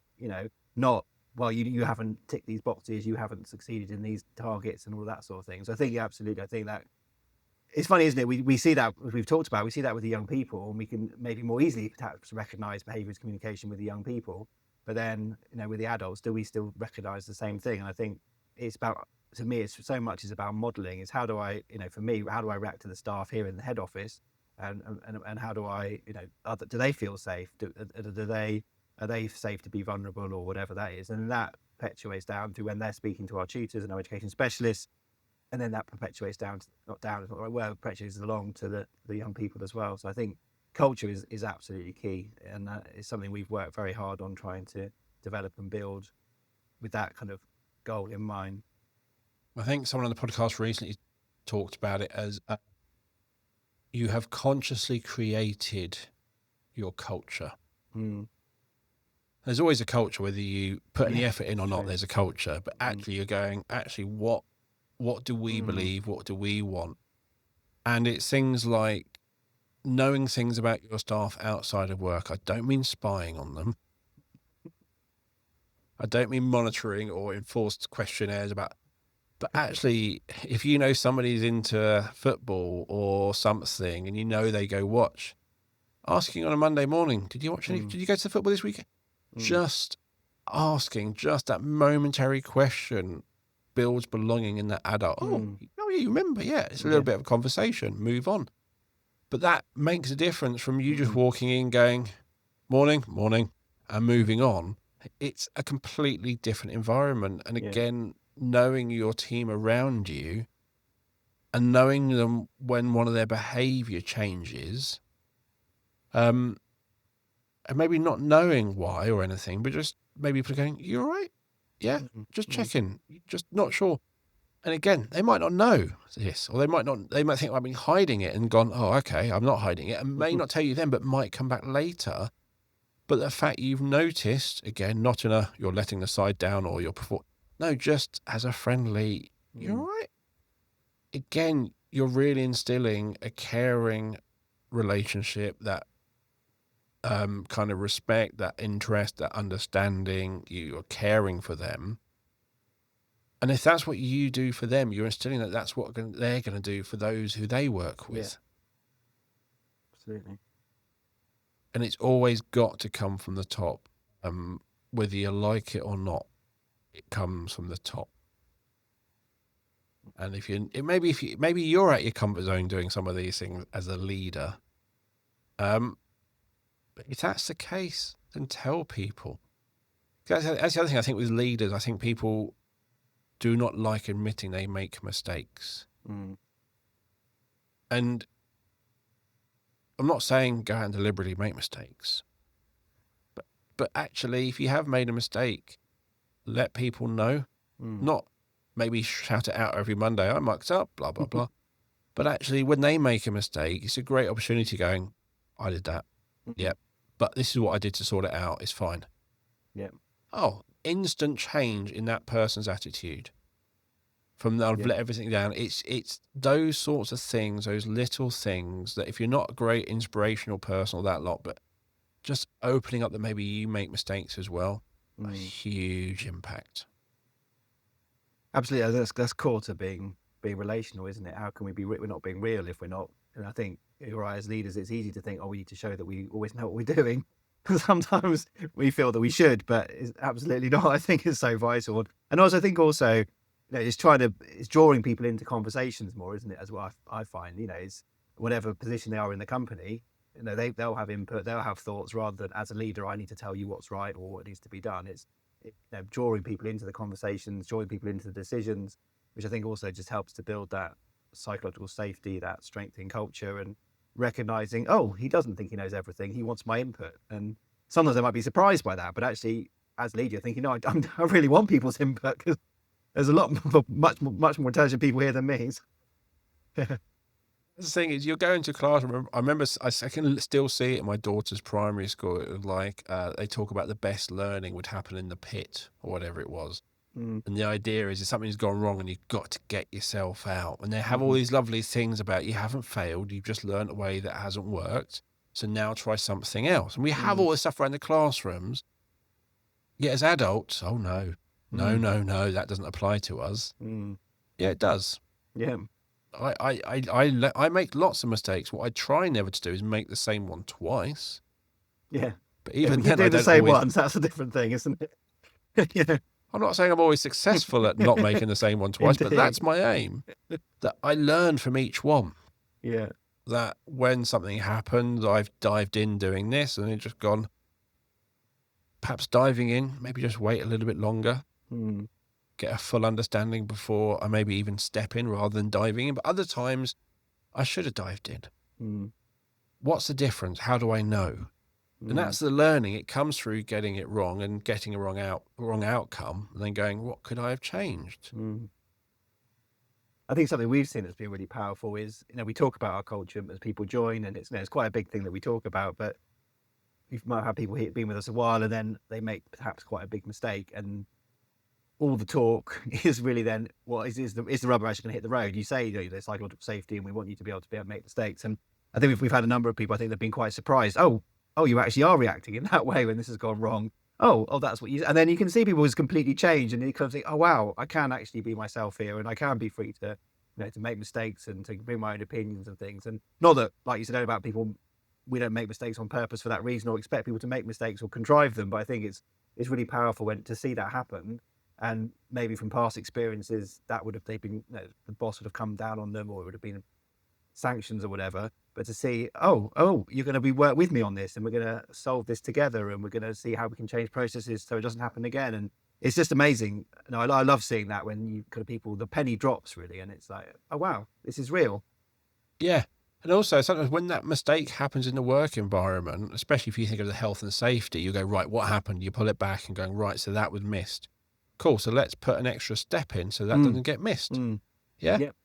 Not, well, you haven't ticked these boxes, you haven't succeeded in these targets and all that sort of thing. So I think absolutely, I think that it's funny, isn't it? We see that, as we've talked about, we see that with the young people, and we can maybe more easily perhaps recognize behaviours communication with the young people. But then, with the adults, do we still recognize the same thing? And I think it's about, to me, it's so much is about modeling. Is how do I, for me, how do I react to the staff here in the head office, and how do I, do they feel safe? Are they safe to be vulnerable or whatever that is? And that perpetuates down to when they're speaking to our tutors and our education specialists, and then that perpetuates down, not down, it's not the right word, perpetuates along to the young people as well. So I think culture is absolutely key, and that is something we've worked very hard on trying to develop and build with that kind of goal in mind. I think someone on the podcast recently talked about it as you have consciously created your culture. There's always a culture, whether you put any effort in or not, there's a culture. But actually you're going, what do we believe? What do we want? And it's things like knowing things about your staff outside of work. I don't mean spying on them. I don't mean monitoring or enforced questionnaires but actually, if you know somebody's into football or something and they go watch, asking on a Monday morning, did you watch any, did you go to the football this weekend? Just asking, just that momentary question builds belonging in that adult. Oh, yeah, you remember? Yeah, it's a little bit of a conversation. Move on. But that makes a difference from you just walking in, going, morning, and moving on. It's a completely different environment. And again, knowing your team around you and knowing them when one of their behaviour changes, and maybe not knowing why or anything, but just maybe going, you all right? Yeah, just checking, just not sure. And again, they might not know this, or they might think I've been hiding it and gone, oh, okay, I'm not hiding it, and may not tell you then, but might come back later. But the fact you've noticed, again, not in you're letting the side down or no, just as a friendly, you're all right. Again, you're really instilling a caring relationship, that kind of respect, that interest, that understanding. You're caring for them. And if that's what you do for them, you're instilling that that's what they're going to do for those who they work with. Yeah. Absolutely. And it's always got to come from the top. Whether you like it or not, it comes from the top. And maybe you're at your comfort zone doing some of these things as a leader. But if that's the case, then tell people. That's the other thing I think with leaders. I think people do not like admitting they make mistakes. And I'm not saying go out and deliberately make mistakes. But actually, if you have made a mistake, let people know. Not maybe shout it out every Monday, I mucked up, blah, blah, blah. But actually, when they make a mistake, it's a great opportunity going, I did that. Yep. But this is what I did to sort it out. It's fine. Yep. Oh, instant change in that person's attitude. From I've let everything down. It's those sorts of things, those little things that if you're not a great inspirational person or that lot, but just opening up that maybe you make mistakes as well, a huge impact. Absolutely, that's core to being relational, isn't it? How can we be? We're not being real if we're not. And I think you're right, as leaders, it's easy to think, oh, we need to show that we always know what we're doing. Sometimes we feel that we should, but it's absolutely not. I think it's so vital, and also I think it's drawing people into conversations more, isn't it? As what I find, is whatever position they are in the company, they'll have input, they'll have thoughts, rather than as a leader, I need to tell you what's right or what needs to be done. It's drawing people into the conversations, drawing people into the decisions, which I think also just helps to build that psychological safety, that strength in culture, and recognizing, oh, he doesn't think he knows everything. He wants my input. And sometimes they might be surprised by that, but actually, as a leader, you're thinking, no, I really want people's input because there's a lot much more intelligent people here than me. The thing is, you're going to class. I remember, I can still see it in my daughter's primary school. It was like they talk about the best learning would happen in the pit or whatever it was. And the idea is if something's gone wrong and you've got to get yourself out. And they have all these lovely things about you haven't failed. You've just learned a way that hasn't worked. So now try something else. And we have all this stuff around the classrooms. Yet as adults, oh no, that doesn't apply to us. Yeah, it does. Yeah. I make lots of mistakes. What I try never to do is make the same one twice. Yeah. But even then, I do the don't same always... ones. That's a different thing, isn't it? Yeah. I'm not saying I'm always successful at not making the same one twice, but that's my aim. That I learn from each one. Yeah. That when something happens, I've dived in doing this and it's just gone. Perhaps diving in, maybe just wait a little bit longer. Get a full understanding before I maybe even step in rather than diving in. But other times, I should have dived in. What's the difference? How do I know? And that's the learning. It comes through getting it wrong and getting a wrong outcome, and then going, what could I have changed? I think something we've seen that's been really powerful is, we talk about our culture as people join, and it's quite a big thing that we talk about, but we might have people here been with us a while and then they make perhaps quite a big mistake, and all the talk is really then, is the rubber actually going to hit the road? You say, there's psychological safety and we want you to be able to make mistakes. And I think we've had a number of people, I think they've been quite surprised. Oh, you actually are reacting in that way when this has gone wrong. Oh, that's what you... And then you can see people who's completely changed and you kind of think, oh, wow, I can actually be myself here and I can be free to, to make mistakes and to bring my own opinions and things. And not that, like you said about people, we don't make mistakes on purpose for that reason or expect people to make mistakes or contrive them. But I think it's really powerful to see that happen. And maybe from past experiences, that would have been, the boss would have come down on them or it would have been sanctions or whatever. But to see, oh, you're going to work with me on this and we're going to solve this together and we're going to see how we can change processes so it doesn't happen again. And it's just amazing. I love seeing that when you kind of people, the penny drops really. And it's like, oh, wow, this is real. Yeah. And also sometimes when that mistake happens in the work environment, especially if you think of the health and safety, you go, right, what happened? You pull it back and going, right, so that was missed. Cool. So let's put an extra step in so that doesn't get missed. Yeah. Yep.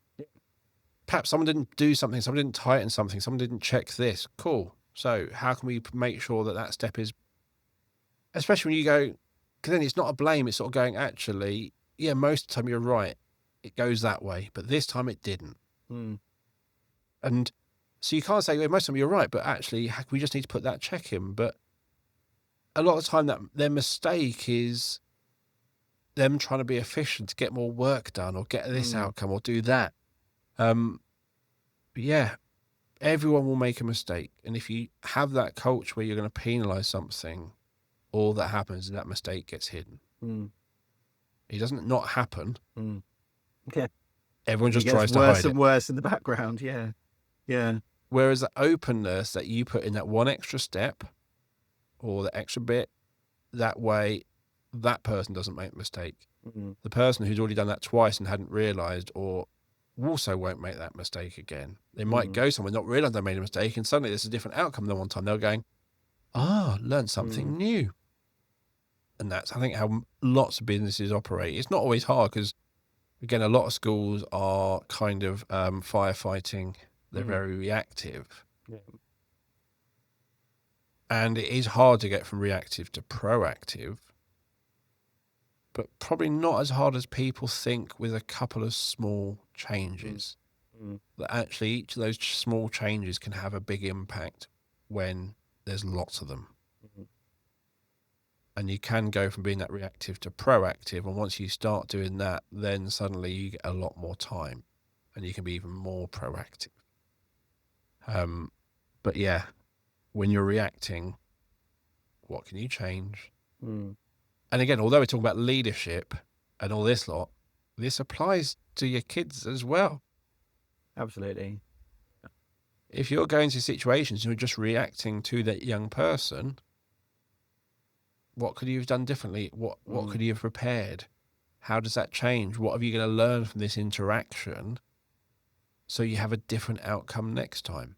Perhaps someone didn't do something, someone didn't tighten something, someone didn't check this. Cool. So how can we make sure that step is, especially when you go, because then it's not a blame, it's sort of going, actually, yeah, most of the time you're right. It goes that way, but this time it didn't. And so you can't say, well, most of the time you're right, but actually we just need to put that check in. But a lot of the time that their mistake is them trying to be efficient to get more work done or get this outcome or do that. But yeah, everyone will make a mistake. And if you have that culture where you're going to penalize something, all that happens is that mistake gets hidden. It doesn't not happen. Yeah. Everyone just tries to hide it. Worse and worse in the background. Yeah. Yeah. Whereas the openness that you put in that one extra step or the extra bit, that way that person doesn't make a mistake. The person who's already done that twice and hadn't realized or also won't make that mistake again. They might go somewhere, not realize they made a mistake, and suddenly there's a different outcome than one time. They're going, learned something new. And that's, I think, how lots of businesses operate. It's not always hard because, again, a lot of schools are kind of firefighting. They're very reactive. Yeah. And it is hard to get from reactive to proactive, but probably not as hard as people think with a couple of small changes. That actually each of those small changes can have a big impact when there's lots of them. And you can go from being that reactive to proactive. And once you start doing that, then suddenly you get a lot more time and you can be even more proactive. But yeah, when you're reacting, what can you change? And again, although we're talking about leadership and all this lot, this applies to your kids as well. Absolutely. If you're going to situations and you're just reacting to that young person, what could you have done differently? What could you have prepared? How does that change? What are you going to learn from this interaction so you have a different outcome next time?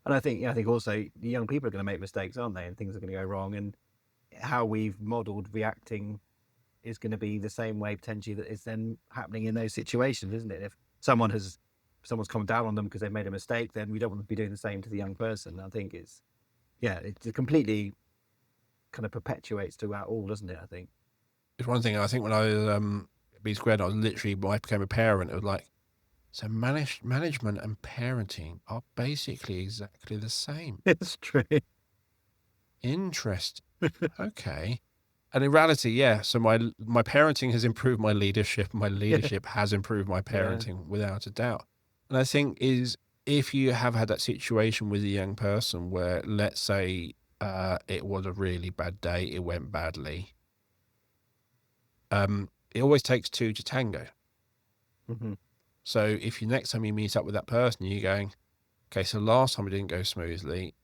And I think also the young people are going to make mistakes, aren't they? And things are going to go wrong. And how we've modelled reacting is going to be the same way potentially that is then happening in those situations, isn't it? If someone's come down on them because they made a mistake, then we don't want to be doing the same to the young person. I think it completely kind of perpetuates throughout all, doesn't it? I think It's one thing I think when I was at B Squared, I became a parent. It was like, so management and parenting are basically exactly the same. it's true. Interesting. Okay. And in reality, yeah. So my parenting has improved my leadership. My leadership has improved my parenting without a doubt. And I think if you have had that situation with a young person where, let's say, it was a really bad day, it went badly. It always takes two to tango. Mm-hmm. So if next time you meet up with that person, you're going, okay, so last time it didn't go smoothly.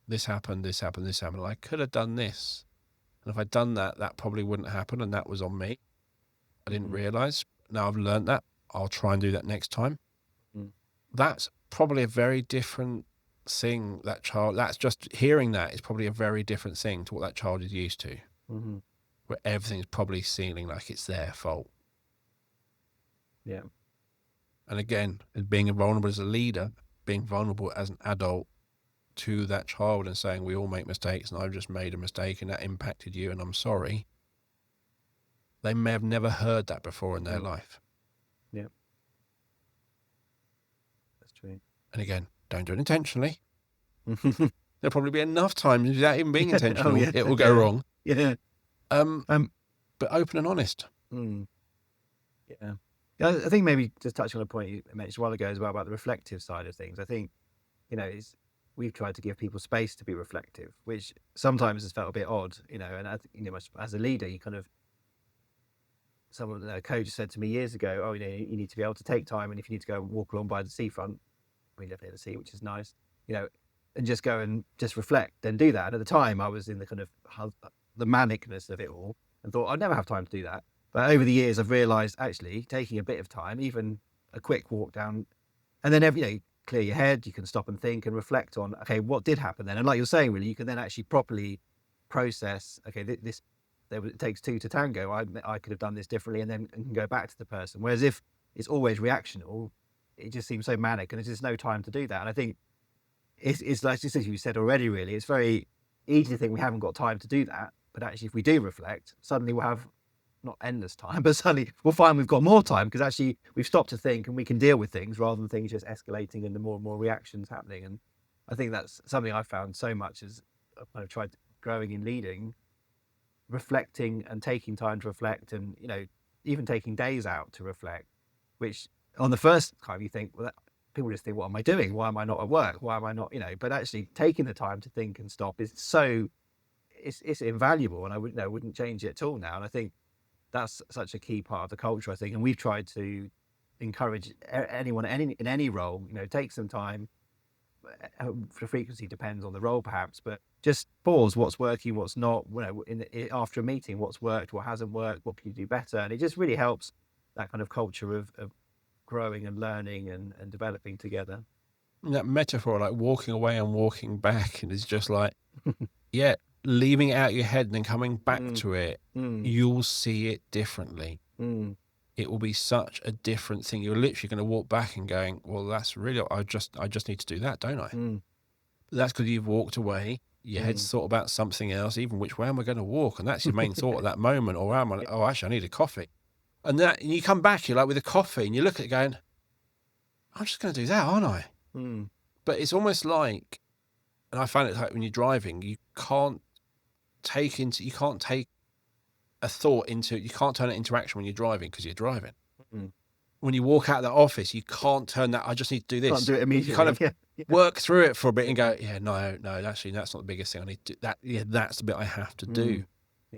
This happened. I could have done this. And if I'd done that, that probably wouldn't happen. And that was on me. I didn't realize. Now I've learned that. I'll try and do that next time. Mm. That's probably a very different thing. That child, that's just hearing that is probably a very different thing to what that child is used to, where everything's probably feeling like it's their fault. Yeah. And again, being vulnerable as a leader, being vulnerable as an adult to that child and saying, we all make mistakes and I've just made a mistake and that impacted you and I'm sorry. They may have never heard that before in their life. Yeah. That's true. And again, don't do it intentionally. There'll probably be enough times without even being intentional, it will go wrong. Yeah. But open and honest. Yeah. I think maybe just touch on a point you mentioned a while ago as well about the reflective side of things. I think, we've tried to give people space to be reflective, which sometimes has felt a bit odd, and as a leader, you kind of, a coach said to me years ago, oh, you need to be able to take time, and if you need to go and walk along by the seafront, we live near the sea, which is nice, and just go and just reflect, then do that. And at the time, I was in the kind of the manicness of it all, and thought I'd never have time to do that. But over the years, I've realised actually taking a bit of time, even a quick walk down, and then clear your head, you can stop and think and reflect on, okay, what did happen then? And like you're saying, really, you can then actually properly process, okay, it takes two to tango. I could have done this differently, and then can go back to the person. Whereas if it's always reactional, it just seems so manic, and there's just no time to do that. And I think it's like just as you said already, really, it's very easy to think we haven't got time to do that. But actually, if we do reflect, suddenly we'll have not endless time, but suddenly we'll find we've got more time because actually we've stopped to think and we can deal with things rather than things just escalating and the more and more reactions happening. And I think that's something I found so much as I've tried growing in leading, reflecting and taking time to reflect, and even taking days out to reflect, which on the first time you think, well, people just think, what am I doing? Why am I not at work? Why am I not, but actually taking the time to think and stop is it's invaluable, and I wouldn't change it at all now. And I think that's such a key part of the culture, I think, and we've tried to encourage anyone in any role, take some time. The frequency depends on the role, perhaps, but just pause. What's working, what's not. After a meeting, what's worked, what hasn't worked, what can you do better, and it just really helps that kind of culture of growing and learning and developing together. That metaphor, like walking away and walking back, and it's just like, leaving it out your head and then coming back to it, you'll see it differently. It will be such a different thing. You're literally going to walk back and going, well, that's really, I just need to do that, don't I? But that's because you've walked away. Your head's thought about something else, even which way am I going to walk? And that's your main thought at that moment. Or am I, actually, I need a coffee. And you come back, you're like with a coffee and you look at it going, I'm just going to do that, aren't I? But it's almost like, and I find it like when you're driving, you can't take a thought into, you can't turn it into action when you're driving because you're driving. When you walk out of the office, you can't turn that, I just need to do this. Can't do it immediately. You kind of work through it for a bit and go, no, actually, that's not the biggest thing I need to do. That's the bit I have to do.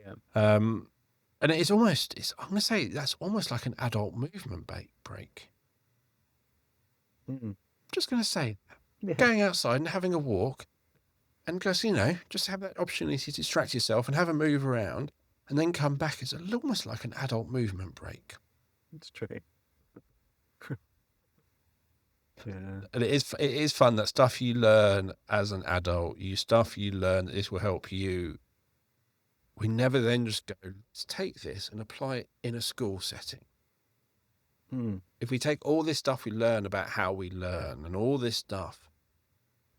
And I'm going to say, that's almost like an adult movement break. Just going to say, going outside and having a walk and just, just have that opportunity to distract yourself and have a move around and then come back. It's almost like an adult movement break. It's true. Yeah. And it is fun, that stuff you learn as an adult, stuff you learn that this will help you. We never then just go, let's take this and apply it in a school setting. If we take all this stuff we learn about how we learn and all this stuff,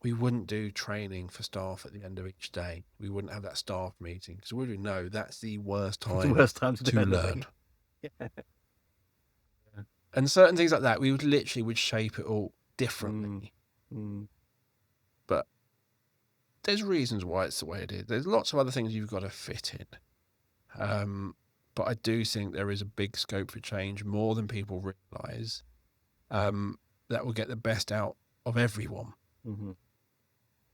we wouldn't do training for staff at the end of each day. We wouldn't have that staff meeting, because we would know that's the worst time, The worst time to do to learn. anything. Yeah. And certain things like that, we would shape it all differently. But there's reasons why it's the way it is. There's lots of other things you've got to fit in. But I do think there is a big scope for change, more than people realise, that will get the best out of everyone.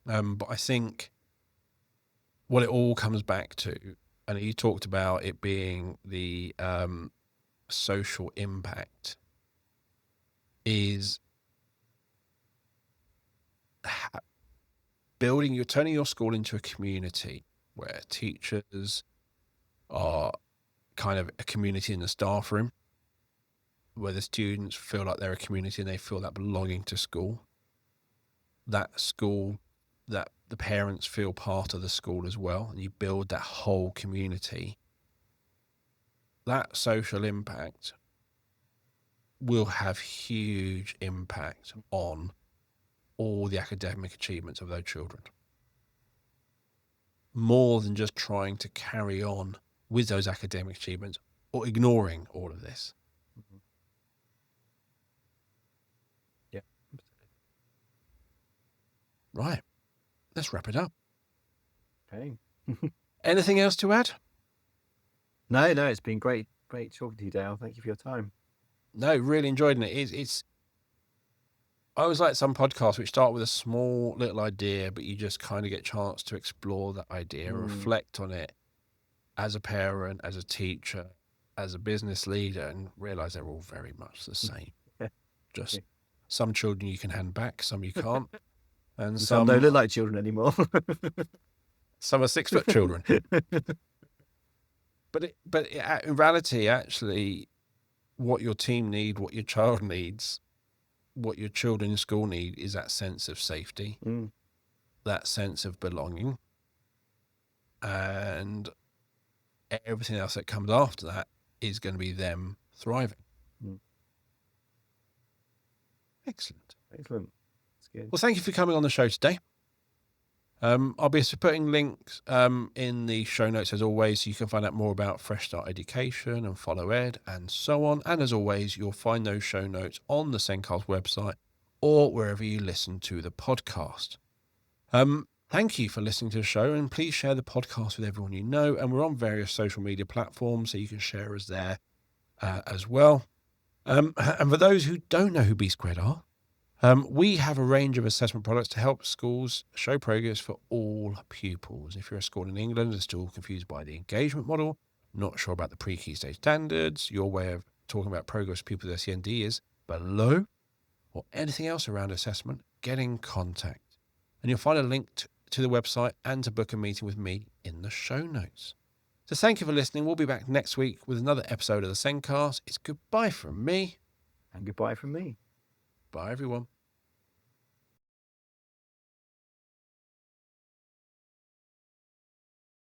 But I think what it all comes back to, and you talked about it being the social impact, is turning your school into a community where teachers are kind of a community in the staff room, where the students feel like they're a community and they feel that belonging to school. That the parents feel part of the school as well, and you build that whole community. That social impact will have huge impact on all the academic achievements of those children. More than just trying to carry on with those academic achievements or ignoring all of this. Yeah. Right. Let's wrap it up. Okay. Anything else to add? No, it's been great talking to you, Dale. Thank you for your time. No, really enjoyed it. I always like some podcasts which start with a small little idea, but you just kind of get a chance to explore that idea, reflect on it as a parent, as a teacher, as a business leader, and realise they're all very much the same. Just some children you can hand back, some you can't. And some don't look like children anymore. Some are 6-foot children. But in reality, actually, what your team need, what your child needs, what your children in school need is that sense of safety, that sense of belonging, and everything else that comes after that is going to be them thriving. Excellent. That's good. Well, thank you for coming on the show today. I'll be putting links in the show notes as always, so you can find out more about Fresh Start Education and Follow Ed and so on. And as always, you'll find those show notes on the Sencast website or wherever you listen to the podcast. Thank you for listening to the show, and please share the podcast with everyone you know. And we're on various social media platforms, so you can share us there as well. And for those who don't know who B Squared are, we have a range of assessment products to help schools show progress for all pupils. If you're a school in England and still confused by the engagement model, not sure about the pre-key stage standards, your way of talking about progress for people with SEND is below, or anything else around assessment, get in contact. And you'll find a link to the website and to book a meeting with me in the show notes. So thank you for listening. We'll be back next week with another episode of the Sencast. It's goodbye from me. And goodbye from me. Bye, everyone.